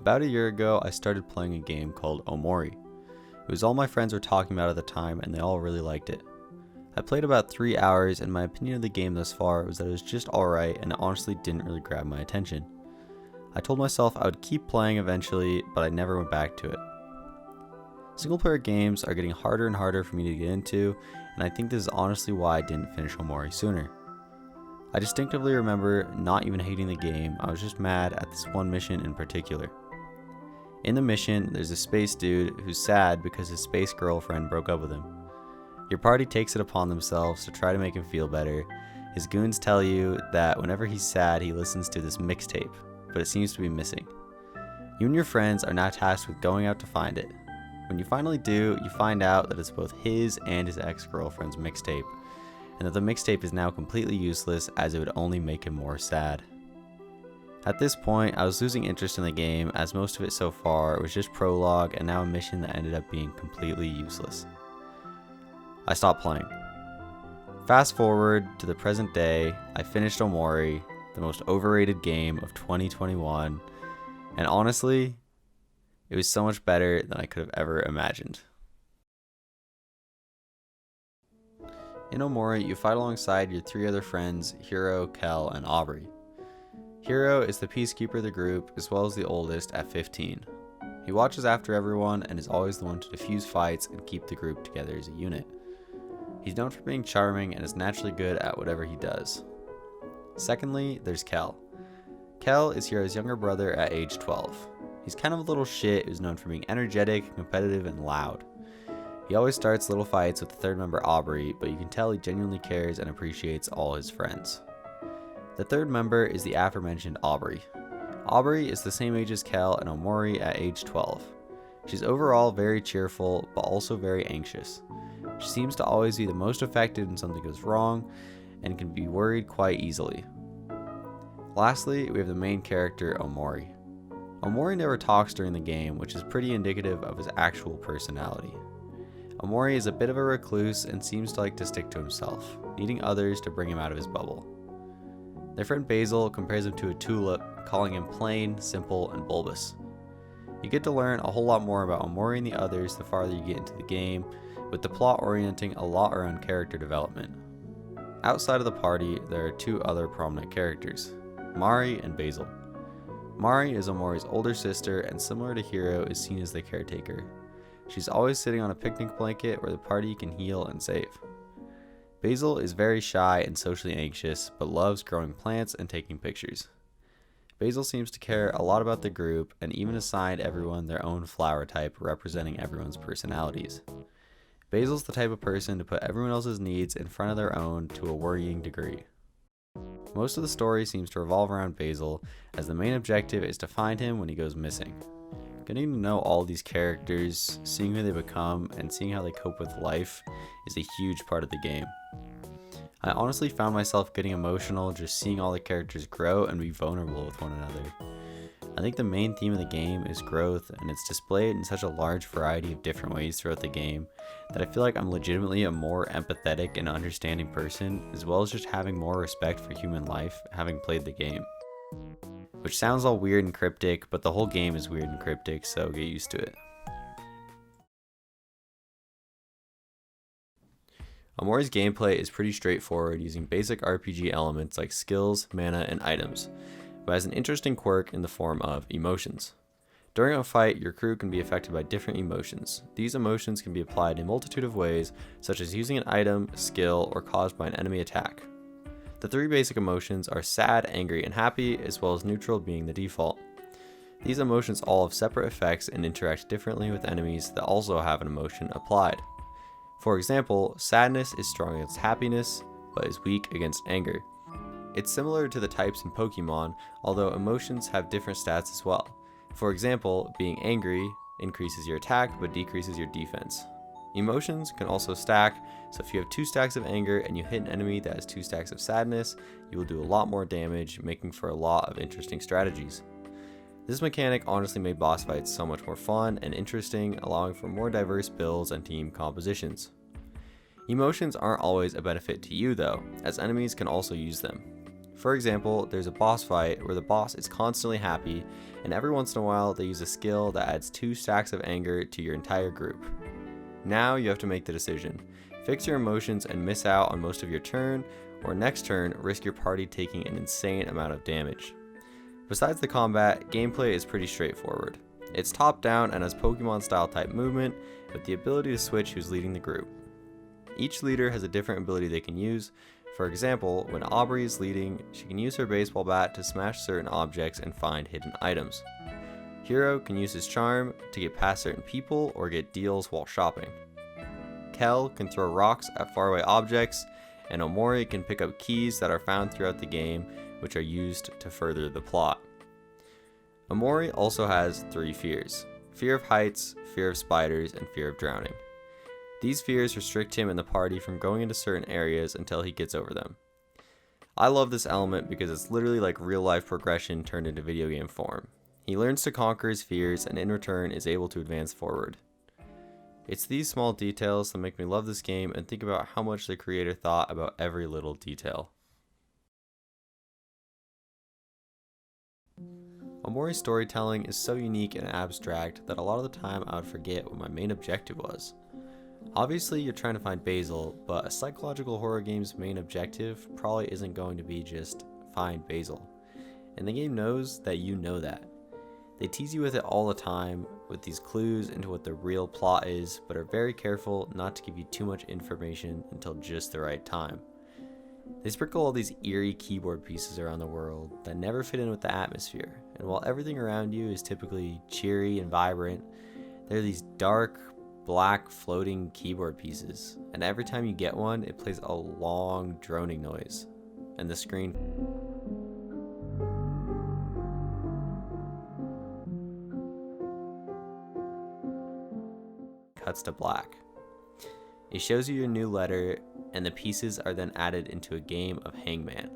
About a year ago, I started playing a game called Omori. It was all my friends were talking about at the time, and they all really liked it. I played about 3 hours, and my opinion of the game thus far was that it was just alright, and it honestly didn't really grab my attention. I told myself I would keep playing eventually, but I never went back to it. Single player games are getting harder and harder for me to get into, and I think this is honestly why I didn't finish Omori sooner. I distinctively remember not even hating the game, I was just mad at this one mission in particular. In the mission, there's a space dude who's sad because his space girlfriend broke up with him. Your party takes it upon themselves to try to make him feel better. His goons tell you that whenever he's sad, he listens to this mixtape, but it seems to be missing. You and your friends are now tasked with going out to find it. When you finally do, you find out that it's both his and his ex-girlfriend's mixtape, and that the mixtape is now completely useless as it would only make him more sad. At this point, I was losing interest in the game as most of it so far was just prologue and now a mission that ended up being completely useless. I stopped playing. Fast forward to the present day, I finished Omori, the most overrated game of 2021, and honestly, it was so much better than I could have ever imagined. In Omori, you fight alongside your 3 other friends, Hiro, Kel, and Aubrey. Hiro is the peacekeeper of the group, as well as the oldest at 15. He watches after everyone and is always the one to defuse fights and keep the group together as a unit. He's known for being charming and is naturally good at whatever he does. Secondly, there's Kel. Kel is Hiro's younger brother at age 12. He's kind of a little shit who's known for being energetic, competitive, and loud. He always starts little fights with the third member Aubrey, but you can tell he genuinely cares and appreciates all his friends. The third member is the aforementioned Aubrey. Aubrey is the same age as Kel and Omori at age 12. She's overall very cheerful, but also very anxious. She seems to always be the most affected when something goes wrong, and can be worried quite easily. Lastly, we have the main character, Omori. Omori never talks during the game, which is pretty indicative of his actual personality. Omori is a bit of a recluse and seems to like to stick to himself, needing others to bring him out of his bubble. Their friend Basil compares him to a tulip, calling him plain, simple, and bulbous. You get to learn a whole lot more about Omori and the others the farther you get into the game, with the plot orienting a lot around character development. Outside of the party, there are 2 other prominent characters, Mari and Basil. Mari is Omori's older sister and similar to Hiro is seen as the caretaker. She's always sitting on a picnic blanket where the party can heal and save. Basil is very shy and socially anxious, but loves growing plants and taking pictures. Basil seems to care a lot about the group and even assigned everyone their own flower type representing everyone's personalities. Basil's the type of person to put everyone else's needs in front of their own to a worrying degree. Most of the story seems to revolve around Basil, as the main objective is to find him when he goes missing. Getting to know all these characters, seeing who they become, and seeing how they cope with life is a huge part of the game. I honestly found myself getting emotional just seeing all the characters grow and be vulnerable with one another. I think the main theme of the game is growth, and it's displayed in such a large variety of different ways throughout the game that I feel like I'm legitimately a more empathetic and understanding person, as well as just having more respect for human life having played the game. Which sounds all weird and cryptic, but the whole game is weird and cryptic, so get used to it. Omori's gameplay is pretty straightforward, using basic RPG elements like skills, mana, and items, but has an interesting quirk in the form of emotions. During a fight, your crew can be affected by different emotions. These emotions can be applied in a multitude of ways, such as using an item, skill, or caused by an enemy attack. The 3 basic emotions are sad, angry, and happy, as well as neutral being the default. These emotions all have separate effects and interact differently with enemies that also have an emotion applied. For example, sadness is strong against happiness, but is weak against anger. It's similar to the types in Pokemon, although emotions have different stats as well. For example, being angry increases your attack but decreases your defense. Emotions can also stack, so if you have 2 stacks of anger and you hit an enemy that has 2 stacks of sadness, you will do a lot more damage, making for a lot of interesting strategies. This mechanic honestly made boss fights so much more fun and interesting, allowing for more diverse builds and team compositions. Emotions aren't always a benefit to you though, as enemies can also use them. For example, there's a boss fight where the boss is constantly happy, and every once in a while they use a skill that adds 2 stacks of anger to your entire group. Now you have to make the decision. Fix your emotions and miss out on most of your turn, or next turn risk your party taking an insane amount of damage. Besides the combat, gameplay is pretty straightforward. It's top down and has Pokemon style type movement with the ability to switch who's leading the group. Each leader has a different ability they can use. For example, when Omori is leading, she can use her baseball bat to smash certain objects and find hidden items. Hero can use his charm to get past certain people or get deals while shopping. Kel can throw rocks at faraway objects, and Omori can pick up keys that are found throughout the game, which are used to further the plot. Omori also has 3 fears: fear of heights, fear of spiders, and fear of drowning. These fears restrict him and the party from going into certain areas until he gets over them. I love this element because it's literally like real life progression turned into video game form. He learns to conquer his fears and in return is able to advance forward. It's these small details that make me love this game and think about how much the creator thought about every little detail. Omori's storytelling is so unique and abstract that a lot of the time I would forget what my main objective was. Obviously you're trying to find Basil, but a psychological horror game's main objective probably isn't going to be just find Basil. And the game knows that you know that. They tease you with it all the time, with these clues into what the real plot is, but are very careful not to give you too much information until just the right time. They sprinkle all these eerie keyboard pieces around the world that never fit in with the atmosphere, and while everything around you is typically cheery and vibrant, there are these dark, black floating keyboard pieces, and every time you get one, it plays a long droning noise, and the screen cuts to black. It shows you your new letter, and the pieces are then added into a game of Hangman.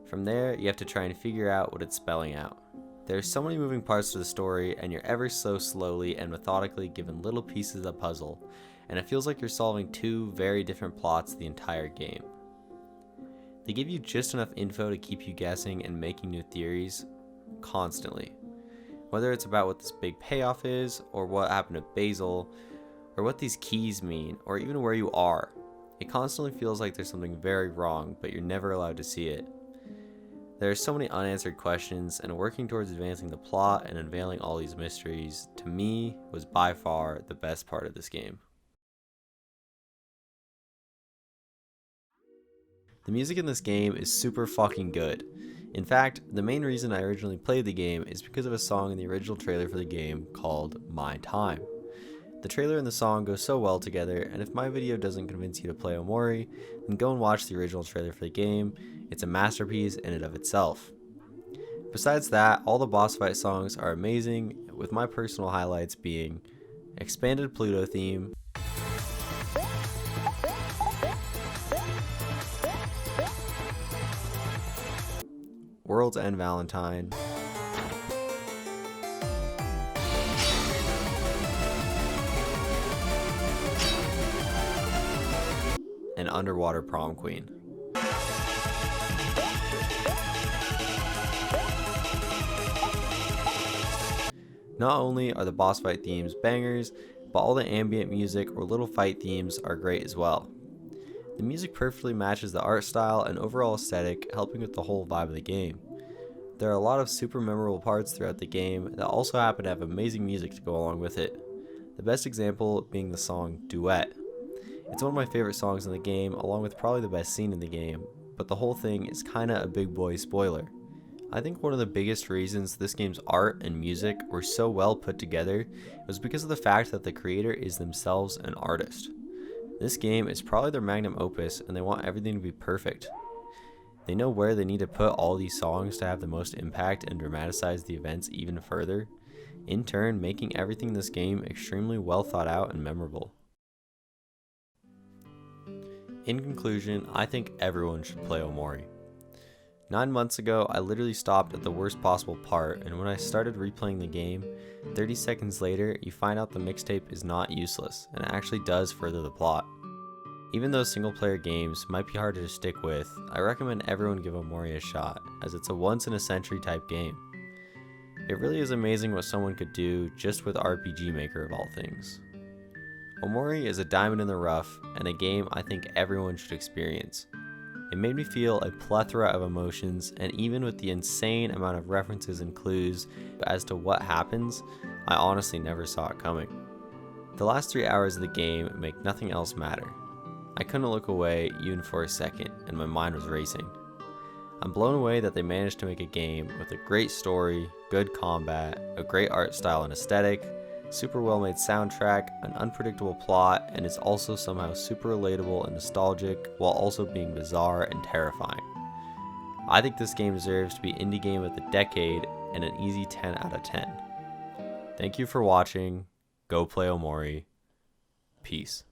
From there, you have to try and figure out what it's spelling out. There are so many moving parts to the story, and you're ever so slowly and methodically given little pieces of the puzzle, and it feels like you're solving 2 very different plots the entire game. They give you just enough info to keep you guessing and making new theories constantly. Whether it's about what this big payoff is, or what happened to Basil, or what these keys mean, or even where you are, it constantly feels like there's something very wrong, but you're never allowed to see it. There are so many unanswered questions, and working towards advancing the plot and unveiling all these mysteries, to me, was by far the best part of this game. The music in this game is super fucking good. In fact, the main reason I originally played the game is because of a song in the original trailer for the game called My Time. The trailer and the song go so well together, and if my video doesn't convince you to play Omori, then go and watch the original trailer for the game. It's a masterpiece in and of itself. Besides that, all the boss fight songs are amazing, with my personal highlights being Expanded Pluto theme, World's End Valentine, and Underwater Prom Queen. Not only are the boss fight themes bangers, but all the ambient music or little fight themes are great as well. The music perfectly matches the art style and overall aesthetic, helping with the whole vibe of the game. There are a lot of super memorable parts throughout the game that also happen to have amazing music to go along with it. The best example being the song Duet. It's one of my favorite songs in the game, along with probably the best scene in the game, but the whole thing is kinda a big boy spoiler. I think one of the biggest reasons this game's art and music were so well put together was because of the fact that the creator is themselves an artist. This game is probably their magnum opus, and they want everything to be perfect. They know where they need to put all these songs to have the most impact and dramatize the events even further, in turn making everything in this game extremely well thought out and memorable. In conclusion, I think everyone should play Omori. 9 months ago, I literally stopped at the worst possible part, and when I started replaying the game, 30 seconds later, you find out the mixtape is not useless, and actually does further the plot. Even though single player games might be harder to stick with, I recommend everyone give Omori a shot, as it's a once in a century type game. It really is amazing what someone could do just with RPG Maker of all things. Omori is a diamond in the rough and a game I think everyone should experience. It made me feel a plethora of emotions, and even with the insane amount of references and clues as to what happens, I honestly never saw it coming. The last 3 hours of the game make nothing else matter. I couldn't look away even for a second, and my mind was racing. I'm blown away that they managed to make a game with a great story, good combat, a great art style and aesthetic, super well made soundtrack, an unpredictable plot, and is also somehow super relatable and nostalgic while also being bizarre and terrifying. I think this game deserves to be Indie Game of the Decade and an easy 10 out of 10. Thank you for watching. Go play Omori. Peace.